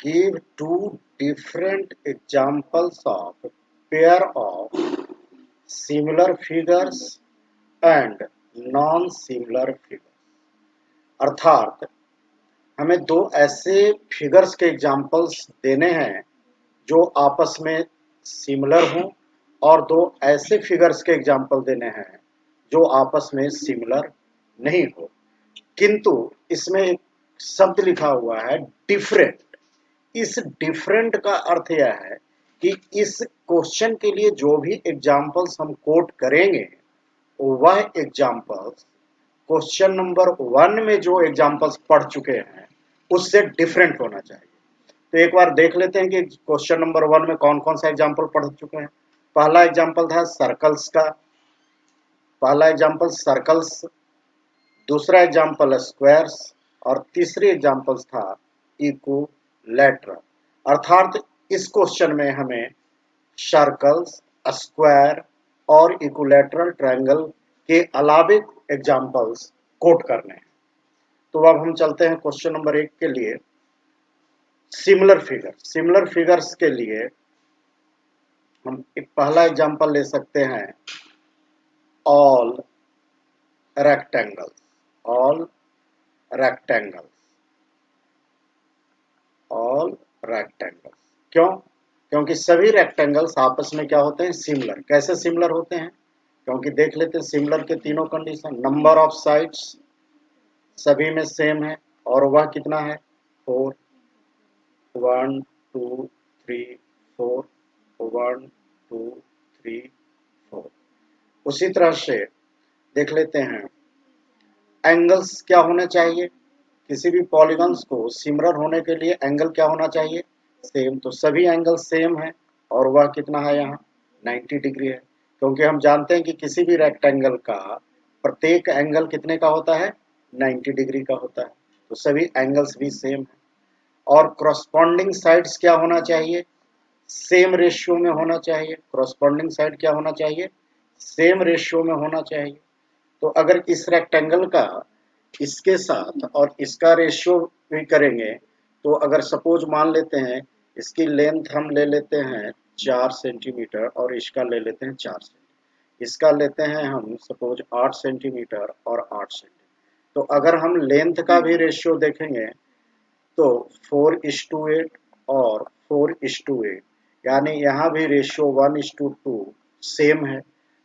Give two different examples of pair of similar figures and non-similar figures। अर्थात हमें दो ऐसे फिगर्स के एग्जाम्पल्स देने हैं जो आपस में सिमिलर हों और दो ऐसे फिगर्स के एग्जाम्पल देने हैं जो आपस में सिमिलर नहीं हो, किंतु इसमें एक शब्द लिखा हुआ है डिफरेंट। इस डिफरेंट का अर्थ यह है कि इस क्वेश्चन के लिए जो भी एग्जाम्पल्स हम कोट करेंगे वह एग्जाम्पल्स क्वेश्चन नंबर 1 में जो एग्जाम्पल्स पढ़ चुके हैं उससे डिफरेंट होना चाहिए। तो एक बार देख लेते हैं कि क्वेश्चन नंबर 1 में कौन कौन सा एग्जाम्पल पढ़ चुके हैं। पहला एग्जाम्पल था सर्कल्स का, पहला एग्जाम्पल सर्कल्स, दूसरा एग्जाम्पल स्क्वायर्स और तीसरी एग्जाम्पल्स था इक्विलैटरल। अर्थात इस क्वेश्चन में हमें सर्कल्स, स्क्वायर और इक्विलैटरल ट्रायंगल के अलावे एग्जाम्पल्स कोट करने हैं। तो अब हम चलते हैं क्वेश्चन नंबर 1 के लिए। सिमिलर फिगर, सिमिलर फिगर्स के लिए हम एक पहला एग्जाम्पल ले सकते हैं all rectangles, all rectangles, all rectangles. क्यों? क्योंकि सभी रेक्टेंगल्स आपस में क्या होते हैं, सिमिलर। कैसे सिमिलर होते हैं? क्योंकि देख लेते हैं सिमिलर के तीनों कंडीशन। नंबर ऑफ साइड्स सभी में सेम है और वह कितना है, 4। 1 2 3 4, 1 2 3 4। उसी तरह से देख लेते हैं एंगल्स क्या होने चाहिए। किसी भी पॉलीगन्स को सिमिलर होने के लिए एंगल क्या होना चाहिए, सेम। तो सभी एंगल सेम है और वह कितना है, यहाँ 90 डिग्री है। क्योंकि हम जानते हैं कि किसी भी रेक्टेंगल का प्रत्येक एंगल कितने का होता है, 90 डिग्री का होता है। तो सभी एंगल्स भी सेम है। और क्रॉसपॉन्डिंग साइड्स क्या होना चाहिए, सेम रेशियो में होना चाहिए। क्रॉसपॉन्डिंग साइड क्या होना चाहिए, सेम रेशियो में होना चाहिए। तो अगर इस रेक्टेंगल का इसके साथ और इसका रेशियो भी करेंगे तो अगर सपोज मान लेते हैं इसकी लेंथ हम ले लेते हैं 4 सेंटीमीटर और इसका ले लेते हैं 4 सेंटीमीटर, इसका लेते हैं हम सपोज 8 सेंटीमीटर और 8 सेंटीमीटर। तो अगर हम लेंथ का भी रेशियो देखेंगे तो 4:8 और 4:8, यानी यहाँ भी रेशियो 1:2 सेम है।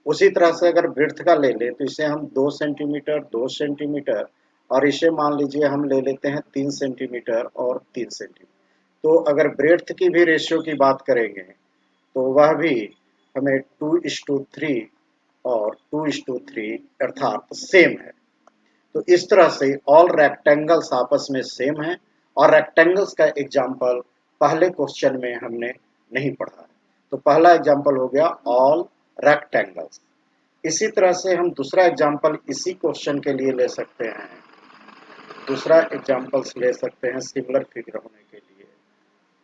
उसी तरह से अगर ब्रेड्थ का ले ले तो इसे हम 2 सेंटीमीटर 2 सेंटीमीटर और इसे मान लीजिए हम ले लेते हैं 3 सेंटीमीटर और 3 सेंटीमीटर। तो अगर ब्रेड्थ की भी रेशियो की बात करेंगे तो वह भी हमें 2:3 और 2:3 अर्थात सेम है। तो इस तरह से ऑल रेक्टेंगल्स आपस में सेम है और रेक्टेंगल्स का एग्जाम्पल पहले क्वेश्चन में हमने नहीं पढ़ा है। तो पहला एग्जाम्पल हो गया ऑल रेक्टेंगल्स। इसी तरह से हम दूसरा एग्जाम्पल इसी क्वेश्चन के लिए ले सकते हैं। दूसरा एग्जाम्पल्स ले सकते हैं सिमिलर फिगर होने के लिए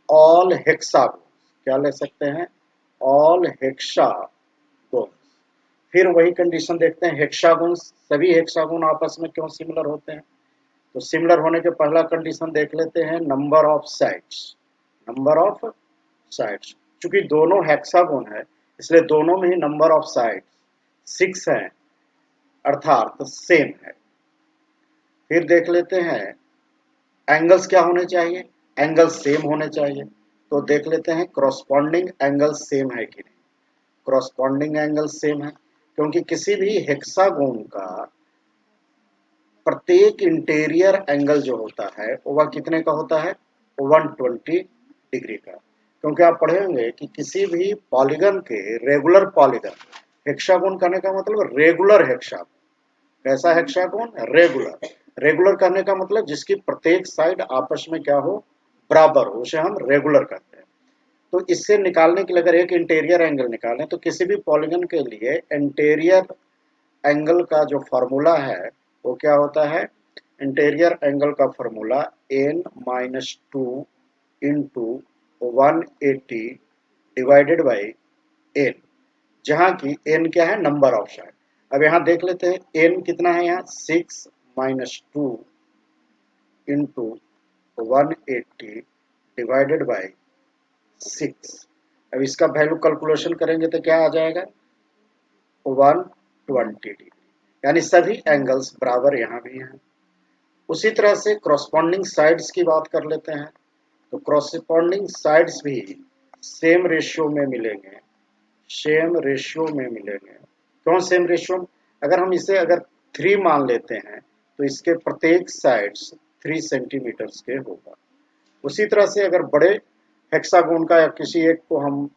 ऑल हेक्सागोन। क्या ले सकते हैं, ऑल हेक्सागोन। फिर वही कंडीशन देखते हैं हेक्सागोन, सभी हेक्सागोन आपस में क्यों सिमिलर होते हैं। तो सिमिलर होने के पहला कंडीशन देख लेते हैं number of sides, number of sides. चूंकि दोनों हेक्सागोन है इसलिए दोनों में ही नंबर ऑफ साइड 6 है अर्थात सेम है। फिर देख लेते हैं एंगल्स क्या होने चाहिए, एंगल्स सेम होने चाहिए। तो देख लेते हैं क्रॉसपॉन्डिंग एंगल सेम है कि नहीं। क्रॉसपॉन्डिंग एंगल सेम है क्योंकि किसी भी हेक्सागोन का प्रत्येक इंटीरियर एंगल जो होता है वह कितने का होता है, 120 डिग्री का। क्योंकि आप पढ़ेंगे कि किसी भी पॉलीगन के रेगुलर पॉलीगन, हेक्सागोन करने का मतलब रेगुलर हेक्सागोन। कैसा हेक्सागोन, रेगुलर। रेगुलर करने का मतलब जिसकी प्रत्येक साइड आपस में क्या हो, बराबर हो, उसे हम रेगुलर कहते हैं। तो इससे निकालने के लिए अगर एक इंटीरियर एंगल निकालें तो किसी भी पॉलीगन के लिए इंटीरियर एंगल का जो फार्मूला है वो क्या होता है, इंटीरियर एंगल का formula n-2 into 180 divided by n, जहाँ की n क्या है, नंबर ऑफ साइड। अब यहाँ देख लेते हैं n कितना है, यहाँ 6 - 2 इंटू 180 डिवाइडेड बाय 6। अब इसका वैल्यू कैलकुलेशन करेंगे तो क्या आ जाएगा 120 डिग्री, यानी सभी एंगल्स बराबर यहाँ भी हैं। उसी तरह से क्रॉसपॉन्डिंग साइड्स की बात कर लेते हैं। तो क्रॉसपॉन्डिंग साइड्स भी सेम रेशियो में मिलेंगे, सेम रेशियो में मिलेंगे। क्यों सेम रेशियो? अगर हम इसे अगर 3 मान लेते हैं तो इसके प्रत्येक साइड्स 3 सेंटीमीटर्स के होगा। उसी तरह से अगर बड़े हेक्सागोन का या किसी एक को हम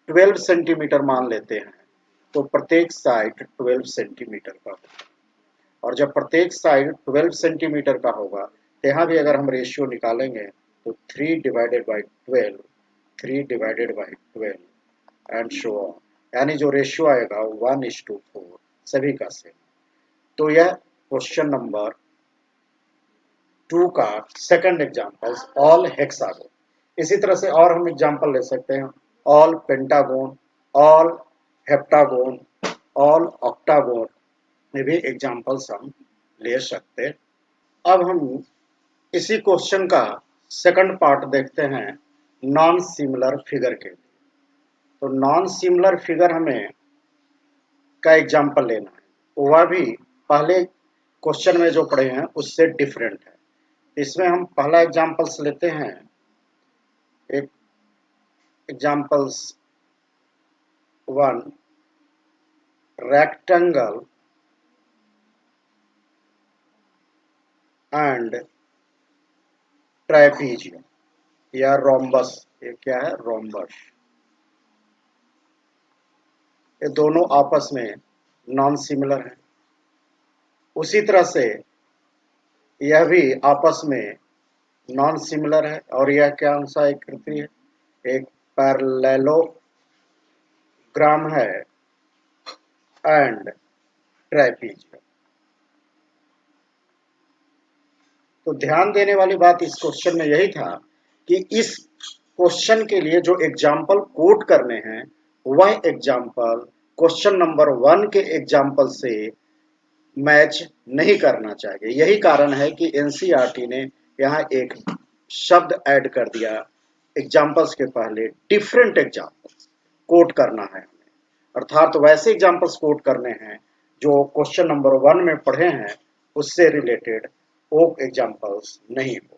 12 सेंटीमीटर मान लेते हैं तो प्रत्येक साइड 12 सेंटीमीटर का होगा। और जब प्रत्येक साइड 12 सेंटीमीटर का होगा तो यहाँ भी अगर हम रेशियो निकालेंगे तो 3 divided by 12, 3 divided by 12 and so on, यानी जो रेशियो आएगा 1:4 सभी का सेम। तो यह क्वेश्चन नंबर 2 का सेकंड एग्जाम्पल ऑल हेक्सागोन। इसी तरह से और हम एग्जाम्पल ले सकते हैं all pentagon, all heptagon, all octagon में भी एग्जाम्पल्स हम ले सकते। अब हम इसी क्वेश्चन का सेकंड पार्ट देखते हैं नॉन सिमिलर फिगर के लिए। तो नॉन सिमिलर फिगर हमें का एग्जाम्पल लेना है, वह भी पहले क्वेश्चन में जो पढ़े हैं उससे डिफरेंट है। इसमें हम पहला एग्जाम्पल्स लेते हैं, एक एग्जाम्पल्स 1 रेक्टेंगल एंड ट्राइपीजियम या रोम्बस। ये क्या है? रोम्बस। ये दोनों आपस में नॉन सिमिलर हैं। उसी तरह से यह भी आपस में नॉन सिमिलर है। और यह क्या सा एक कृति है? एक पैरेललोग्राम है एंड ट्राइपीजियम। तो ध्यान देने वाली बात इस क्वेश्चन में यही था कि इस क्वेश्चन के लिए जो एग्जाम्पल कोट करने हैं वह एग्जाम्पल क्वेश्चन नंबर 1 के एग्जाम्पल से मैच नहीं करना चाहिए। यही कारण है कि एनसीईआरटी ने यहाँ एक शब्द ऐड कर दिया एग्जाम्पल्स के पहले, डिफरेंट एग्जाम्पल्स कोट करना है हमें, अर्थात वैसे एग्जाम्पल्स कोट करने हैं जो क्वेश्चन नंबर 1 में पढ़े हैं उससे रिलेटेड वो एग्जाम्पल्स नहीं हो।